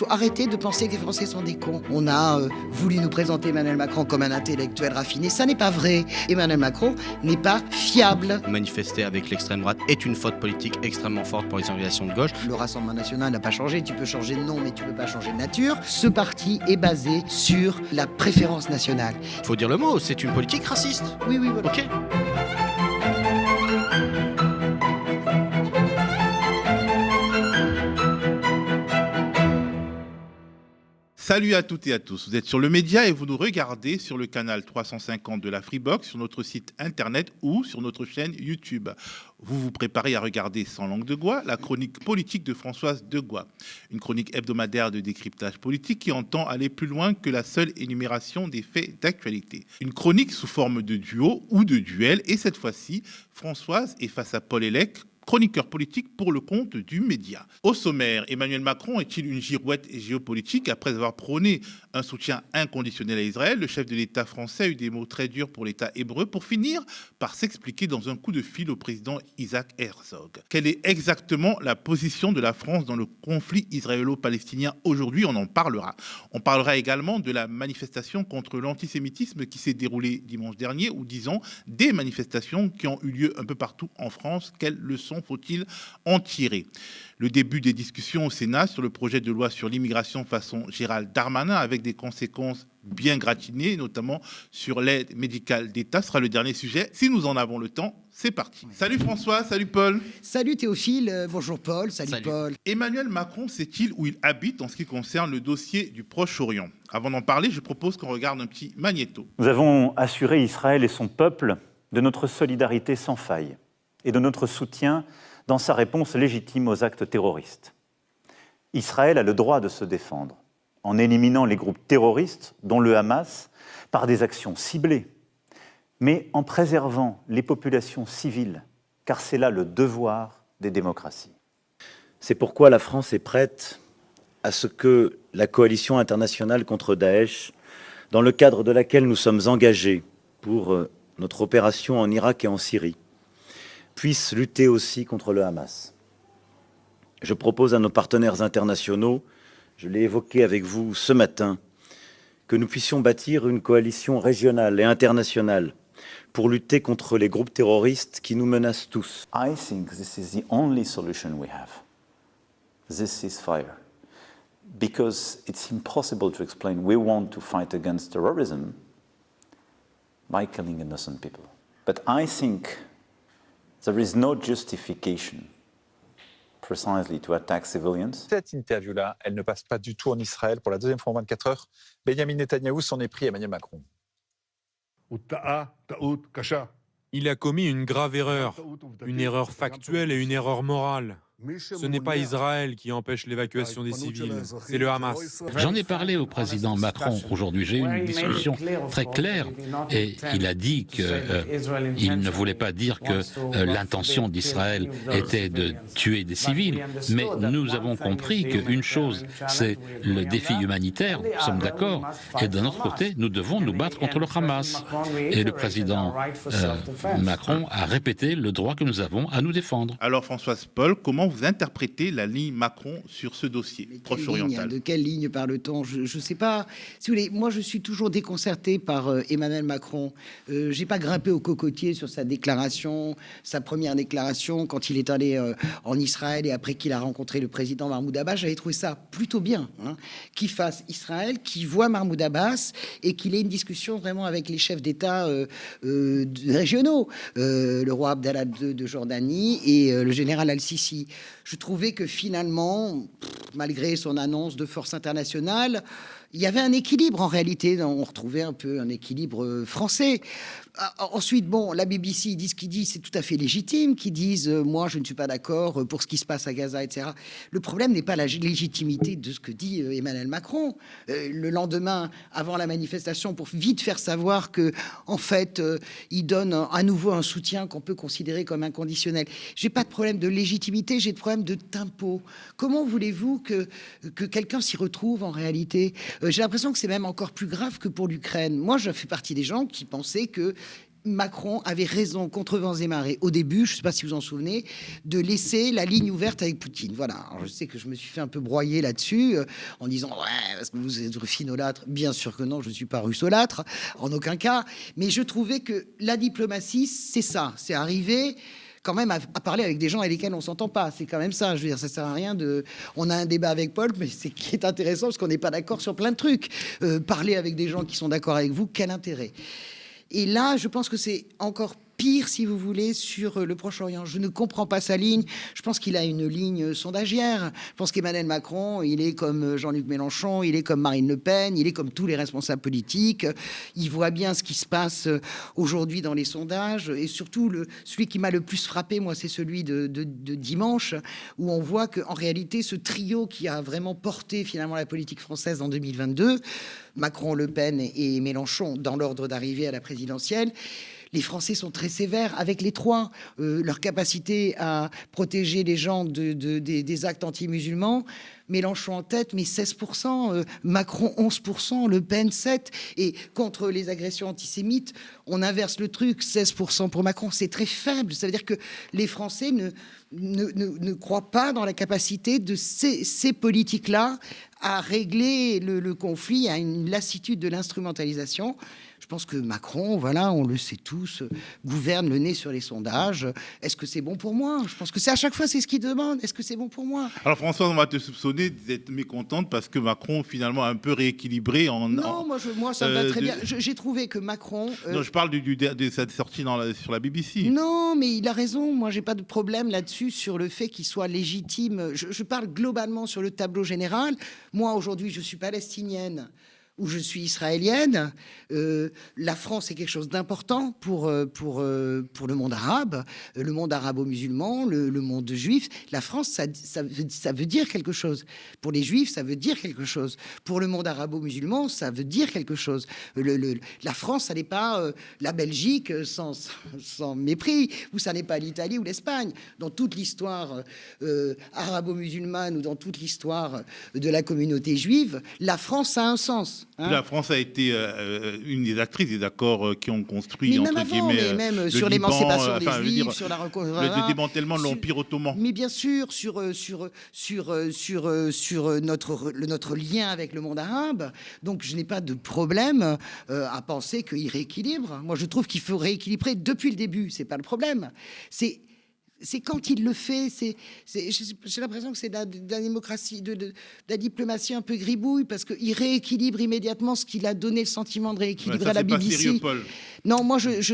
faut arrêter de penser que les Français sont des cons. On a voulu nous présenter Emmanuel Macron comme un intellectuel raffiné. Ça n'est pas vrai. Emmanuel Macron n'est pas fiable. Manifester avec l'extrême droite est une faute politique extrêmement forte pour les organisations de gauche. Le Rassemblement national n'a pas changé. Tu peux changer de nom, mais tu ne peux pas changer de nature. Ce parti est basé sur la préférence nationale. Il faut dire le mot, c'est une politique raciste. Oui, voilà. Ok. Salut à toutes et à tous, vous êtes sur le Média et vous nous regardez sur le canal 350 de la Freebox, sur notre site internet ou sur notre chaîne YouTube. Vous vous préparez à regarder Sans langue de Goix, la chronique politique de Françoise Degois. Une chronique hebdomadaire de décryptage politique qui entend aller plus loin que la seule énumération des faits d'actualité. Une chronique sous forme de duo ou de duel et cette fois-ci, Françoise est face à Paul Hellec, chroniqueur politique pour le compte du Média. Au sommaire, Emmanuel Macron est-il une girouette géopolitique? Après avoir prôné un soutien inconditionnel à Israël, le chef de l'État français a eu des mots très durs pour l'État hébreu pour finir par s'expliquer dans un coup de fil au président Isaac Herzog. Quelle est exactement la position de la France dans le conflit israélo-palestinien aujourd'hui? On en parlera. On parlera également de la manifestation contre l'antisémitisme qui s'est déroulée dimanche dernier, ou disons des manifestations qui ont eu lieu un peu partout en France. Quelles leçons faut-il en tirer? Le début des discussions au Sénat sur le projet de loi sur l'immigration façon Gérald Darmanin avec des conséquences bien gratinées, notamment sur l'aide médicale d'État, sera le dernier sujet. Si nous en avons le temps, c'est parti. Salut François, salut Paul. Salut Théophile, bonjour Paul, salut Paul. Emmanuel Macron sait-il où il habite en ce qui concerne le dossier du Proche-Orient? Avant d'en parler, je propose qu'on regarde un petit magnéto. Nous avons assuré Israël et son peuple de notre solidarité sans faille et de notre soutien dans sa réponse légitime aux actes terroristes. Israël a le droit de se défendre en éliminant les groupes terroristes, dont le Hamas, par des actions ciblées, mais en préservant les populations civiles, car c'est là le devoir des démocraties. C'est pourquoi la France est prête à ce que la coalition internationale contre Daesh, dans le cadre de laquelle nous sommes engagés pour notre opération en Irak et en Syrie, puisse lutter aussi contre le Hamas. Je propose à nos partenaires internationaux, je l'ai évoqué avec vous ce matin, que nous puissions bâtir une coalition régionale et internationale pour lutter contre les groupes terroristes qui nous menacent tous. I think this is the only solution we have. This ceasefire. Because it's impossible to explain we want to fight against terrorism by killing innocent people. But I think there is no justification precisely to attack civilians. Cette interview-là, elle ne passe pas du tout en Israël. Pour la deuxième fois en 24 heures, Benjamin Netanyahou s'en est pris à Emmanuel Macron. Il a commis une grave erreur, une erreur factuelle et une erreur morale. Ce n'est pas Israël qui empêche l'évacuation des civils, c'est le Hamas. J'en ai parlé au président Macron aujourd'hui. J'ai eu une discussion très claire et il a dit qu'il ne voulait pas dire que l'intention d'Israël était de tuer des civils, mais nous avons compris qu'une chose, c'est le défi humanitaire, nous sommes d'accord, et d'un autre côté, nous devons nous battre contre le Hamas. Et le président Macron a répété le droit que nous avons à nous défendre. Alors Françoise Paul, comment vous interprétez la ligne Macron sur ce dossier proche-oriental? De quelle ligne parle-t-on? Je ne sais pas. Si vous voulez, moi, je suis toujours déconcerté par Emmanuel Macron. J'ai pas grimpé au cocotier sur sa déclaration, sa première déclaration, quand il est allé en Israël et après qu'il a rencontré le président Mahmoud Abbas. J'avais trouvé ça plutôt bien, qu'il fasse Israël, qu'il voit Mahmoud Abbas et qu'il ait une discussion vraiment avec les chefs d'État régionaux, le roi Abdallah II de Jordanie et le général Al-Sisi. Je trouvais que finalement, malgré son annonce de force internationale, il y avait un équilibre en réalité. On retrouvait un peu un équilibre français. Ensuite, bon, la BBC, ils disent ce qu'ils disent, c'est tout à fait légitime, qu'ils disent moi, je ne suis pas d'accord pour ce qui se passe à Gaza, etc. Le problème n'est pas la légitimité de ce que dit Emmanuel Macron. Le lendemain, avant la manifestation, pour vite faire savoir que, en fait, il donne à nouveau un soutien qu'on peut considérer comme inconditionnel. J'ai pas de problème de légitimité, j'ai de problème de tempo. Comment voulez-vous que quelqu'un s'y retrouve en réalité? J'ai l'impression que c'est même encore plus grave que pour l'Ukraine. Moi, je fais partie des gens qui pensaient que Macron avait raison contre vents et marées au début, je ne sais pas si vous en souvenez, de laisser la ligne ouverte avec Poutine. Voilà. Alors, je sais que je me suis fait un peu broyer là-dessus en disant ouais, parce que vous êtes russinolâtre. Bien sûr que non, je ne suis pas russolâtre, en aucun cas. Mais je trouvais que la diplomatie, c'est ça. C'est arriver quand même à parler avec des gens avec lesquels on s'entend pas. C'est quand même ça. Je veux dire, ça sert à rien de. On a un débat avec Paul, mais c'est qui est intéressant parce qu'on n'est pas d'accord sur plein de trucs. Parler avec des gens qui sont d'accord avec vous, quel intérêt? Et là, je pense que c'est encore pire, si vous voulez, sur le Proche-Orient. Je ne comprends pas sa ligne. Je pense qu'il a une ligne sondagière. Je pense qu'Emmanuel Macron, il est comme Jean-Luc Mélenchon, il est comme Marine Le Pen, il est comme tous les responsables politiques. Il voit bien ce qui se passe aujourd'hui dans les sondages. Et surtout, celui qui m'a le plus frappé, moi, c'est celui de dimanche, où on voit qu'en réalité, ce trio qui a vraiment porté finalement la politique française en 2022, Macron, Le Pen et Mélenchon, dans l'ordre d'arrivée à la présidentielle, les Français sont très sévères avec les trois. Leur capacité à protéger les gens des actes anti-musulmans, Mélenchon en tête, mais 16%, Macron 11%, Le Pen 7%. Et contre les agressions antisémites, on inverse le truc, 16% pour Macron, c'est très faible. Ça veut dire que les Français ne croient pas dans la capacité de ces politiques-là à régler le conflit, à une lassitude de l'instrumentalisation. Je pense que Macron, voilà, on le sait tous, gouverne le nez sur les sondages. Est-ce que c'est bon pour moi? Je pense que c'est à chaque fois, c'est ce qu'il demande. Est-ce que c'est bon pour moi? Alors François, on va te soupçonner d'être mécontente parce que Macron finalement a un peu rééquilibré Non, moi ça va très bien. J'ai trouvé que Macron... Non, je parle de cette sortie sur la BBC. Non, mais il a raison. Moi, j'ai pas de problème là-dessus sur le fait qu'il soit légitime. Je parle globalement sur le tableau général. Moi, aujourd'hui, je suis palestinienne où je suis israélienne. La France est quelque chose d'important pour le monde arabe, le monde arabo-musulman, le monde juif. La France, ça veut dire quelque chose. Pour les juifs, ça veut dire quelque chose. Pour le monde arabo-musulman, ça veut dire quelque chose. La France, ça n'est pas la Belgique sans mépris, ou ça n'est pas l'Italie ou l'Espagne. Dans toute l'histoire arabo-musulmane ou dans toute l'histoire de la communauté juive, la France a un sens. La France a été une des actrices des accords qui ont construit, mais entre guillemets, même sur l'émancipation des Juifs, sur le démantèlement de l'Empire ottoman. Mais bien sûr, sur notre lien avec le monde arabe. Donc, je n'ai pas de problème à penser qu'il rééquilibre. Moi, je trouve qu'il faut rééquilibrer depuis le début. C'est pas le problème. C'est quand il le fait, j'ai l'impression que c'est de la démocratie, de la diplomatie un peu gribouille, parce qu'il rééquilibre immédiatement ce qu'il a donné le sentiment de rééquilibrer à la BBC. Sérieux, Paul. Non, moi je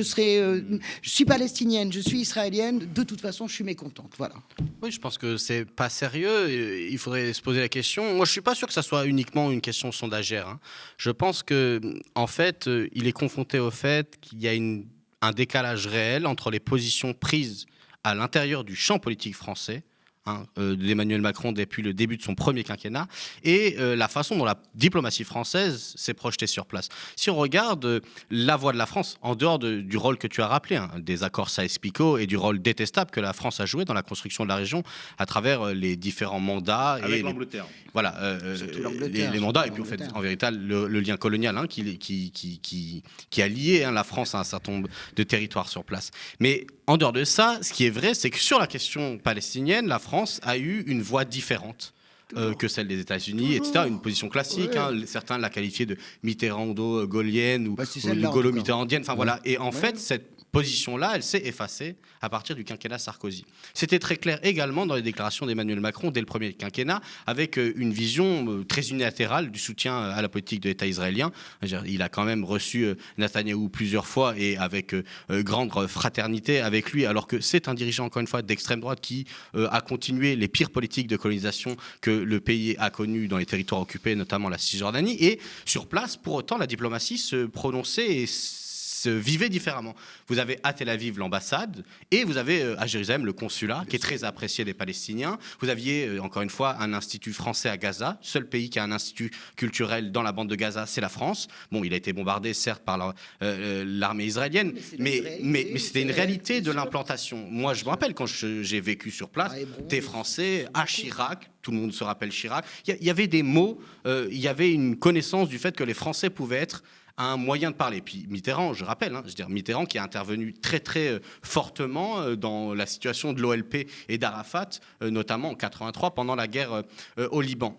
suis palestinienne, je suis israélienne, de toute façon je suis mécontente, voilà. Oui, je pense que c'est pas sérieux, il faudrait se poser la question. Moi je suis pas sûr que ça soit uniquement une question sondagère, hein. Je pense que en fait, il est confronté au fait qu'il y a un décalage réel entre les positions prises à l'intérieur du champ politique français, d'Emmanuel Macron depuis le début de son premier quinquennat, et la façon dont la diplomatie française s'est projetée sur place. Si on regarde la voix de la France, en dehors du rôle que tu as rappelé, des accords Saïs-Picot et du rôle détestable que la France a joué dans la construction de la région à travers les différents mandats. Avec l'Angleterre. Voilà, les mandats, et puis en fait, en vérité, le lien colonial qui a lié la France à un certain nombre de territoires sur place. Mais en dehors de ça, ce qui est vrai, c'est que sur la question palestinienne, la France a eu une voix différente que celle des États-Unis, etc. Une position classique. Certains la qualifiaient de mitterrando-gaulienne ou de gaulo-mitterrandienne. Enfin voilà. Et en fait, cette position-là, elle s'est effacée à partir du quinquennat Sarkozy. C'était très clair également dans les déclarations d'Emmanuel Macron dès le premier quinquennat, avec une vision très unilatérale du soutien à la politique de l'État israélien. Il a quand même reçu Netanyahou plusieurs fois et avec grande fraternité avec lui, alors que c'est un dirigeant, encore une fois, d'extrême droite qui a continué les pires politiques de colonisation que le pays a connues dans les territoires occupés, notamment la Cisjordanie. Et sur place, pour autant, la diplomatie se prononçait et se vivait différemment. Vous avez à Tel Aviv l'ambassade et vous avez à Jérusalem le consulat qui est très apprécié des Palestiniens. Vous aviez encore une fois un institut français à Gaza. Seul pays qui a un institut culturel dans la bande de Gaza, c'est la France. Bon, il a été bombardé certes par l'armée israélienne, mais c'était une réalité de l'implantation. Moi, je me rappelle quand j'ai vécu sur place, des Français à Chirac. Tout le monde se rappelle Chirac. Il y avait des mots, il y avait une connaissance du fait que les Français pouvaient être un moyen de parler. Puis Mitterrand, je rappelle, Mitterrand qui a intervenu très très fortement dans la situation de l'OLP et d'Arafat, notamment en 83 pendant la guerre au Liban.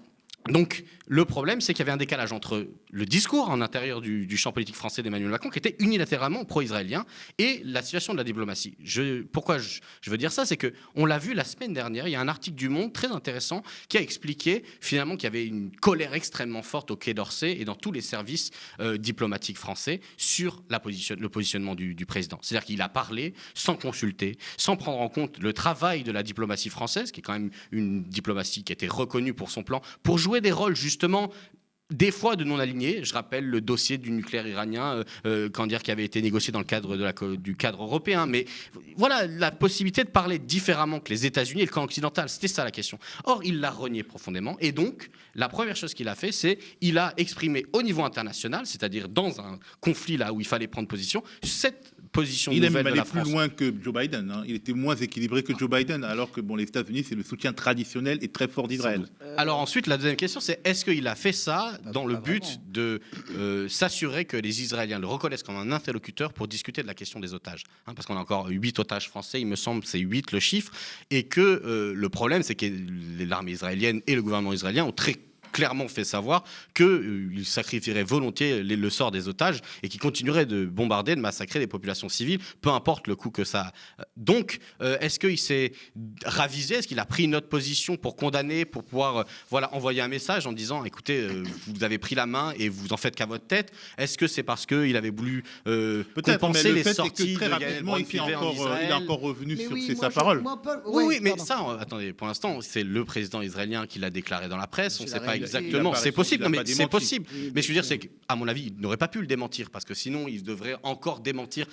Donc, le problème, c'est qu'il y avait un décalage entre le discours en intérieur du champ politique français d'Emmanuel Macron, qui était unilatéralement pro-israélien, et la situation de la diplomatie. Pourquoi je veux dire ça, c'est qu'on l'a vu la semaine dernière, il y a un article du Monde très intéressant qui a expliqué finalement qu'il y avait une colère extrêmement forte au Quai d'Orsay et dans tous les services diplomatiques français sur le positionnement du président. C'est-à-dire qu'il a parlé sans consulter, sans prendre en compte le travail de la diplomatie française, qui est quand même une diplomatie qui a été reconnue pour son plan, pour jouer des rôles justement des fois de non-alignés. Je rappelle le dossier du nucléaire iranien qui avait été négocié dans le cadre du cadre européen. Mais voilà, la possibilité de parler différemment que les États-Unis et le camp occidental, c'était ça la question. Or, il l'a renié profondément. Et donc, la première chose qu'il a fait, c'est il a exprimé au niveau international, c'est-à-dire dans un conflit là où il fallait prendre position, cette position il nouvelle aime de la aller France. plus loin que Joe Biden. Hein. Il était moins équilibré que Joe Biden, alors que les États-Unis, c'est le soutien traditionnel et très fort d'Israël. Alors ensuite, la deuxième question, c'est est-ce qu'il a fait ça dans le but de s'assurer que les Israéliens le reconnaissent comme un interlocuteur pour discuter de la question des otages, parce qu'on a encore 8 otages français, il me semble, c'est 8 le chiffre, et que le problème, c'est que l'armée israélienne et le gouvernement israélien ont très clairement fait savoir qu'ils sacrifieraient volontiers le sort des otages et qu'ils continueraient de bombarder, de massacrer les populations civiles, peu importe le coût que ça a. Donc, est-ce qu'il s'est ravisé? Est-ce qu'il a pris une autre position pour condamner, pour pouvoir envoyer un message en disant, écoutez, vous avez pris la main et vous en faites qu'à votre tête? Est-ce que c'est parce qu'il avait voulu compenser les sorties de Yael Braun-Pivet en Israël? Il est encore revenu sur sa parole. Oui, mais ça, attendez, pour l'instant, c'est le président israélien qui l'a déclaré dans la presse. On ne sait pas exactement, c'est possible, non, mais c'est possible. Mais je veux dire, c'est qu'à mon avis, il n'aurait pas pu le démentir, parce que sinon, il devrait encore démentir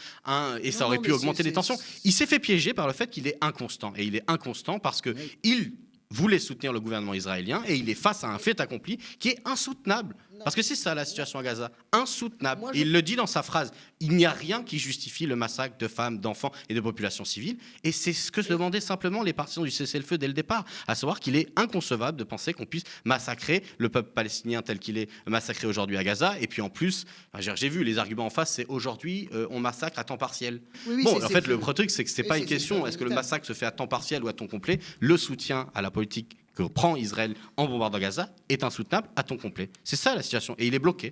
et ça aurait pu augmenter les tensions. Il s'est fait piéger par le fait qu'il est inconstant. Et il est inconstant parce qu'il voulait soutenir le gouvernement israélien et il est face à un fait accompli qui est insoutenable. Parce que c'est ça la situation à Gaza, insoutenable. Il le dit dans sa phrase, il n'y a rien qui justifie le massacre de femmes, d'enfants et de populations civiles. Et c'est ce que se demandaient simplement les partisans du cessez-le-feu dès le départ, à savoir qu'il est inconcevable de penser qu'on puisse massacrer le peuple palestinien tel qu'il est massacré aujourd'hui à Gaza. Et puis en plus, j'ai vu les arguments en face, c'est aujourd'hui on massacre à temps partiel. En fait, le truc, c'est que c'est pas une question, est-ce que le massacre se fait à temps partiel ou à temps complet? Le soutien à la politique que prend Israël en bombardant Gaza est insoutenable à temps complet. C'est ça la situation. Et il est bloqué.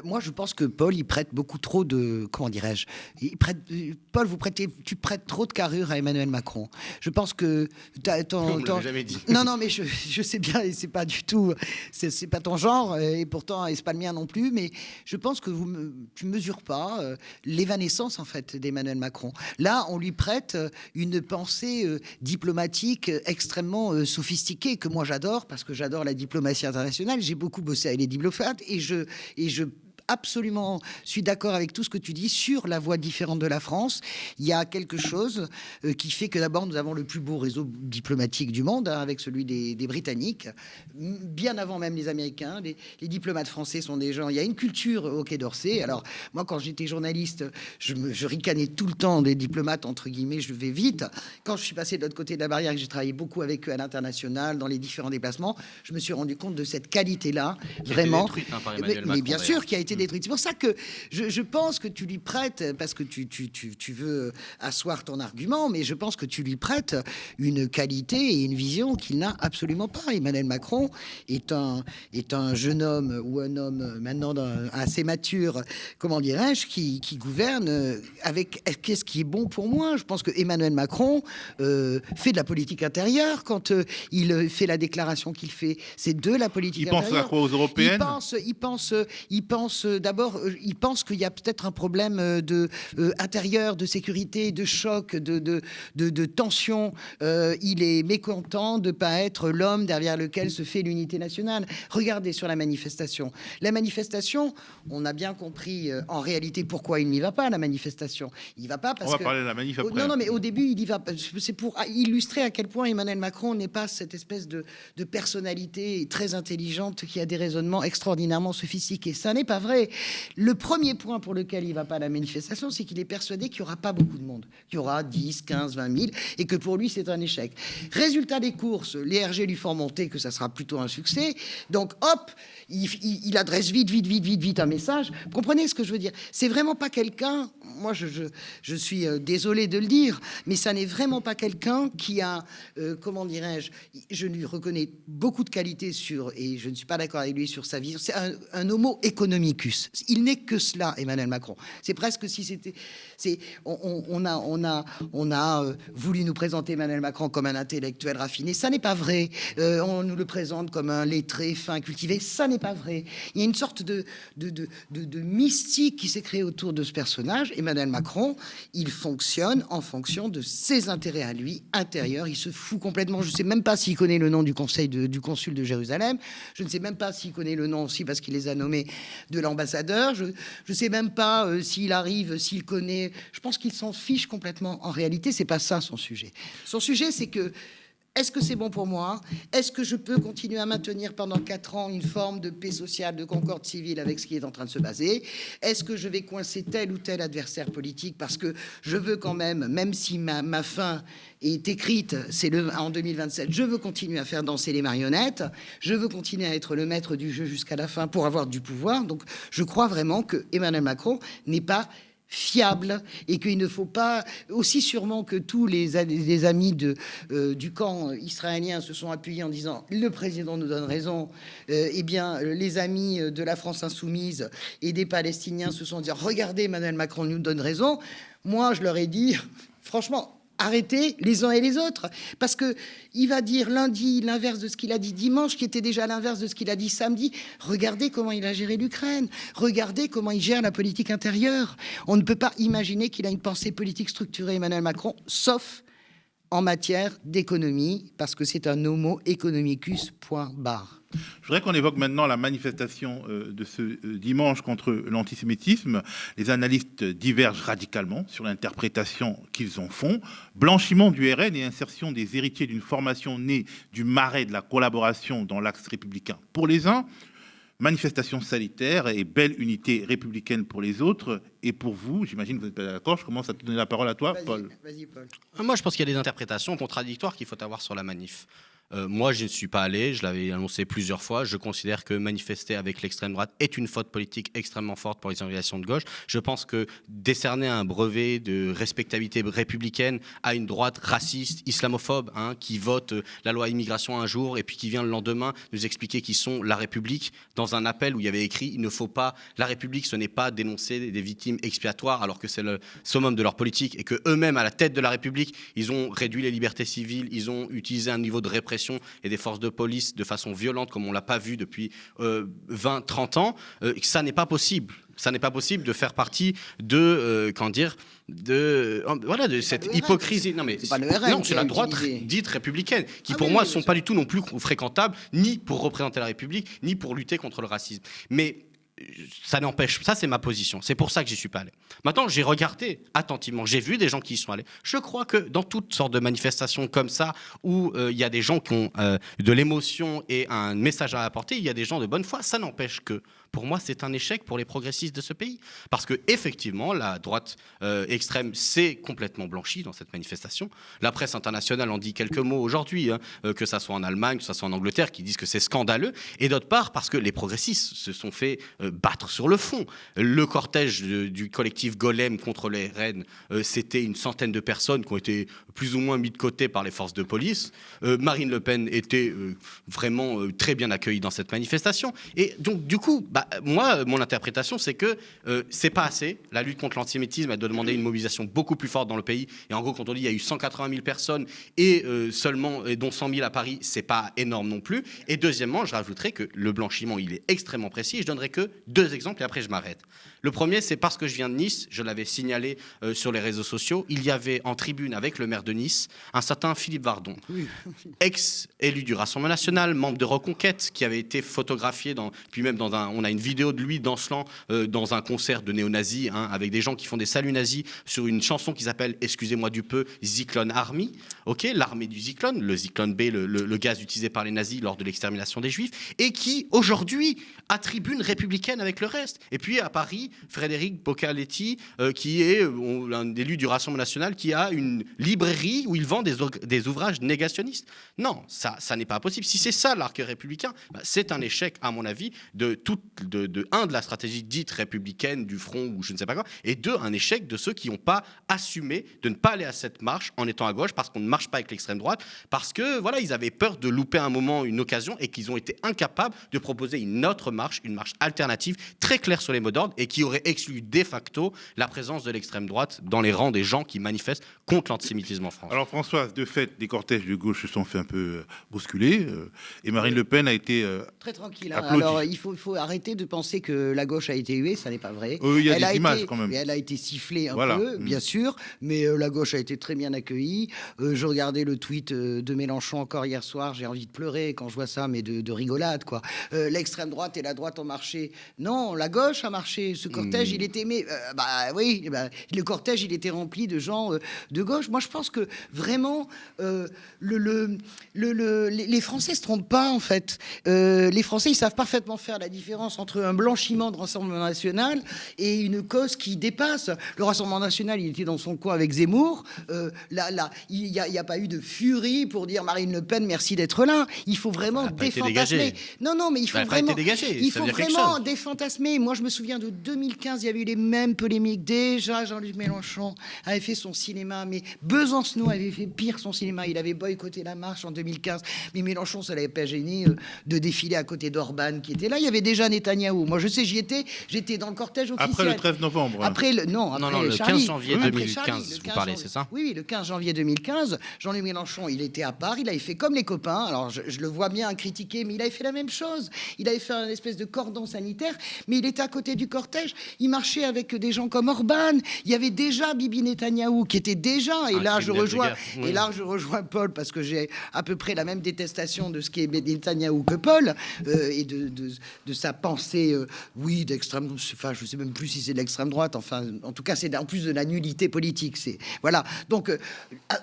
Moi, je pense que Paul, il prête beaucoup trop de... Comment dirais-je? Paul, tu prêtes trop de carrure à Emmanuel Macron. Je pense que... On ne l'a jamais dit. Non, mais je sais bien, et c'est pas du tout... C'est pas ton genre, et pourtant, et c'est pas le mien non plus, mais je pense que tu mesures pas l'évanescence, en fait, d'Emmanuel Macron. Là, on lui prête une pensée diplomatique extrêmement sophistiquée, que moi j'adore, parce que j'adore la diplomatie internationale. J'ai beaucoup bossé avec les diplomates et je absolument suis d'accord avec tout ce que tu dis sur la voie différente de la France. Il y a quelque chose qui fait que d'abord nous avons le plus beau réseau diplomatique du monde, avec celui des Britanniques, bien avant même les Américains. Les diplomates français sont des gens... Il y a une culture au Quai d'Orsay. Alors moi, quand j'étais journaliste, je ricanais tout le temps des diplomates, entre guillemets, je vais vite. Quand je suis passé de l'autre côté de la barrière et que j'ai travaillé beaucoup avec eux à l'international, dans les différents déplacements, je me suis rendu compte de cette qualité-là, vraiment. Qui a été détruite, par Emmanuel Macron, mais bien sûr, qui a été détruite. C'est pour ça que je pense que tu lui prêtes, parce que tu veux asseoir ton argument, mais je pense que tu lui prêtes une qualité et une vision qu'il n'a absolument pas. Emmanuel Macron est un jeune homme ou un homme maintenant assez mature, comment dirais-je, qui gouverne avec qu'est-ce qui est bon pour moi. Je pense que Emmanuel Macron fait de la politique intérieure quand il fait la déclaration qu'il fait. C'est de la politique intérieure. Il pense à quoi, aux européennes? Il pense d'abord, il pense qu'il y a peut-être un problème intérieur, de sécurité, de choc, de tension. Il est mécontent de ne pas être l'homme derrière lequel se fait l'unité nationale. Regardez sur la manifestation. La manifestation, on a bien compris en réalité pourquoi il n'y va pas à la manifestation. Il n'y va pas parce que... On va parler de la manif après. Non, mais au début, il y va. C'est pour illustrer à quel point Emmanuel Macron n'est pas cette espèce de personnalité très intelligente qui a des raisonnements extraordinairement sophistiqués. Ça n'est pas vrai. vrai. Le premier point pour lequel il ne va pas à la manifestation, c'est qu'il est persuadé qu'il n'y aura pas beaucoup de monde, qu'il y aura 10, 15, 20 000, et que pour lui, c'est un échec. Résultat des courses, les RG lui font monter que ça sera plutôt un succès. Donc, hop, il adresse vite un message. Vous comprenez ce que je veux dire? C'est vraiment pas quelqu'un, moi je suis désolé de le dire, mais ça n'est vraiment pas quelqu'un qui a, comment dirais-je, je lui reconnais beaucoup de qualités et je ne suis pas d'accord avec lui sur sa vision, c'est un homo economicus. Il n'est que cela, Emmanuel Macron. C'est presque si c'était... On a voulu nous présenter Emmanuel Macron comme un intellectuel raffiné. Ça n'est pas vrai. On nous le présente comme un lettré fin, cultivé. Ça n'est pas vrai. Il y a une sorte de mystique qui s'est créée autour de ce personnage. Emmanuel Macron, il fonctionne en fonction de ses intérêts à lui, intérieurs. Il se fout complètement. Je ne sais même pas s'il connaît le nom du du consul de Jérusalem. Je ne sais même pas s'il connaît le nom aussi, parce qu'il les a nommés, de l'ambassadeur. Je ne sais même pas s'il arrive, s'il connaît. Je pense qu'il s'en fiche complètement. En réalité, c'est pas ça son sujet. Son sujet, c'est que est-ce que c'est bon pour moi? Est-ce que je peux continuer à maintenir pendant 4 ans une forme de paix sociale, de concorde civile avec ce qui est en train de se baser? Est-ce que je vais coincer tel ou tel adversaire politique parce que je veux quand même si ma fin est écrite, c'est en 2027, je veux continuer à faire danser les marionnettes, je veux continuer à être le maître du jeu jusqu'à la fin pour avoir du pouvoir. Donc je crois vraiment que Emmanuel Macron n'est pas fiable et qu'il ne faut pas, aussi sûrement que tous les amis du camp israélien se sont appuyés en disant le président nous donne raison, eh bien les amis de la France insoumise et des Palestiniens se sont dit regardez, Emmanuel Macron nous donne raison. Moi je leur ai dit franchement, arrêtez les uns et les autres, parce que il va dire lundi l'inverse de ce qu'il a dit dimanche, qui était déjà l'inverse de ce qu'il a dit samedi. Regardez comment il a géré l'Ukraine, regardez comment il gère la politique intérieure. On ne peut pas imaginer qu'il a une pensée politique structurée, Emmanuel Macron, sauf en matière d'économie, parce que c'est un homo economicus, point barre. Je voudrais qu'on évoque maintenant la manifestation de ce dimanche contre l'antisémitisme. Les analystes divergent radicalement sur l'interprétation qu'ils en font. Blanchiment du RN et insertion des héritiers d'une formation née du marais de la collaboration dans l'axe républicain pour les uns, manifestation sanitaire et belle unité républicaine pour les autres. Et pour vous, j'imagine que vous n'êtes pas d'accord, je commence à te donner la parole à toi, Paul. Vas-y, Paul. Moi, je pense qu'il y a des interprétations contradictoires qu'il faut avoir sur la manif. Moi, je ne suis pas allé, je l'avais annoncé plusieurs fois. Je considère que manifester avec l'extrême droite est une faute politique extrêmement forte pour les organisations de gauche. Je pense que décerner un brevet de respectabilité républicaine à une droite raciste, islamophobe, qui vote la loi immigration un jour et puis qui vient le lendemain nous expliquer qu'ils sont la République, dans un appel où il y avait écrit « Il ne faut pas... La République, ce n'est pas dénoncer des victimes expiatoires alors que c'est le summum de leur politique et qu'eux-mêmes, à la tête de la République, ils ont réduit les libertés civiles, ils ont utilisé un niveau de répression et des forces de police de façon violente comme on ne l'a pas vu depuis 20-30 ans, ça n'est pas possible. Ça n'est pas possible de faire partie de, de cette hypocrisie. Non, mais c'est pas le RN, non, c'est la droite dite républicaine, qui pour moi ne sont pas du tout non plus fréquentables, ni pour représenter la République, ni pour lutter contre le racisme. Mais ça n'empêche, ça c'est ma position, c'est pour ça que j'y suis pas allé. Maintenant, j'ai regardé attentivement, j'ai vu des gens qui y sont allés. Je crois que dans toutes sortes de manifestations comme ça, où il y a des gens qui ont de l'émotion et un message à apporter, il y a des gens de bonne foi, ça n'empêche que, pour moi, c'est un échec pour les progressistes de ce pays. Parce que effectivement, la droite extrême s'est complètement blanchie dans cette manifestation. La presse internationale en dit quelques mots aujourd'hui, que ça soit en Allemagne, que ça soit en Angleterre, qui disent que c'est scandaleux. Et d'autre part, parce que les progressistes se sont fait battre sur le fond. Le cortège du collectif Golem contre les RN, c'était une centaine de personnes qui ont été plus ou moins mis de côté par les forces de police. Marine Le Pen était vraiment très bien accueillie dans cette manifestation. Et donc, du coup, moi, mon interprétation, c'est que c'est pas assez. La lutte contre l'antisémitisme, elle doit demander une mobilisation beaucoup plus forte dans le pays. Et en gros, quand on dit qu'il y a eu 180 000 personnes et dont 100 000 à Paris, c'est pas énorme non plus. Et deuxièmement, je rajouterais que le blanchiment, il est extrêmement précis. Et je donnerai que 2 exemples et après je m'arrête. Le premier, c'est parce que je viens de Nice, je l'avais signalé sur les réseaux sociaux, il y avait en tribune avec le maire de Nice un certain Philippe Vardon, ex-élu du Rassemblement National, membre de Reconquête, qui avait été photographié, puis même on a une vidéo de lui danselant dans un concert de néo-nazis, avec des gens qui font des saluts nazis sur une chanson qui s'appelle, excusez-moi du peu, Zyklon Army, l'armée du Zyklon, le Zyklon B, le gaz utilisé par les nazis lors de l'extermination des Juifs, et qui aujourd'hui, à tribune républicaine, républicaine avec le reste. Et puis à Paris, Frédéric Boccaletti, qui est un élu du Rassemblement national, qui a une librairie où il vend des ouvrages négationnistes. Non, ça n'est pas possible. Si c'est ça l'arc républicain, c'est un échec, à mon avis, de la stratégie dite républicaine du front ou je ne sais pas quoi, et un échec de ceux qui n'ont pas assumé de ne pas aller à cette marche en étant à gauche, parce qu'on ne marche pas avec l'extrême droite, parce que voilà, ils avaient peur de louper un moment, une occasion, et qu'ils ont été incapables de proposer une autre marche, une marche alternative, très claire sur les mots d'ordre, et qui aurait exclu de facto la présence de l'extrême droite dans les rangs des gens qui manifestent contre l'antisémitisme en France. Alors Françoise, de fait, les cortèges de gauche se sont fait un peu bousculer, et Marine Le Pen a été très tranquille. applaudie. Alors il faut arrêter de penser que la gauche a été huée, ça n'est pas vrai. Il y a des images quand même. Elle a été sifflée un peu, bien sûr, mais la gauche a été très bien accueillie. Je regardais le tweet de Mélenchon encore hier soir, j'ai envie de pleurer quand je vois ça, mais de rigolade, quoi. L'extrême droite et la droite ont marché. Non, la gauche a marché. Ce cortège, il était... le cortège, il était rempli de gens de gauche. Moi, je pense que vraiment, les Français se trompent pas, en fait. Les Français, ils savent parfaitement faire la différence entre un blanchiment de Rassemblement national et une cause qui dépasse. Le Rassemblement national, il était dans son coin avec Zemmour. Il n'y a pas eu de furie pour dire Marine Le Pen, merci d'être là. Il faut vraiment défantasmer. Non, mais il faut vraiment défantasmer. Moi, je me souviens de 2015, il y avait eu les mêmes polémiques. Déjà, Jean-Luc Mélenchon avait fait son cinéma, mais Besancenot avait fait pire son cinéma. Il avait boycotté la marche en 2015. Mais Mélenchon, ça l'avait pas gêné de défiler à côté d'Orban qui était là. Il y avait déjà Netanyahou. Moi, je sais, j'étais dans le cortège officiel. Après le 13 novembre. Le 15 janvier 2015, vous parlez, c'est ça ? Oui, le 15 janvier 2015, Jean-Luc Mélenchon, il était à part, il avait fait comme les copains. Alors, je le vois bien critiquer, mais il avait fait la même chose. Il avait fait un espèce de cordon sanitaire, mais il était à côté du cortège. Il marchait avec des gens comme Orban. Il y avait déjà Bibi Netanyahou qui était déjà. Et là, je rejoins Paul parce que j'ai à peu près la même détestation de ce qui est Netanyahou que Paul et de sa pensée, d'extrême. Enfin, je sais même plus si c'est de l'extrême droite. Enfin, en tout cas, c'est en plus de la nullité politique. Voilà. Donc,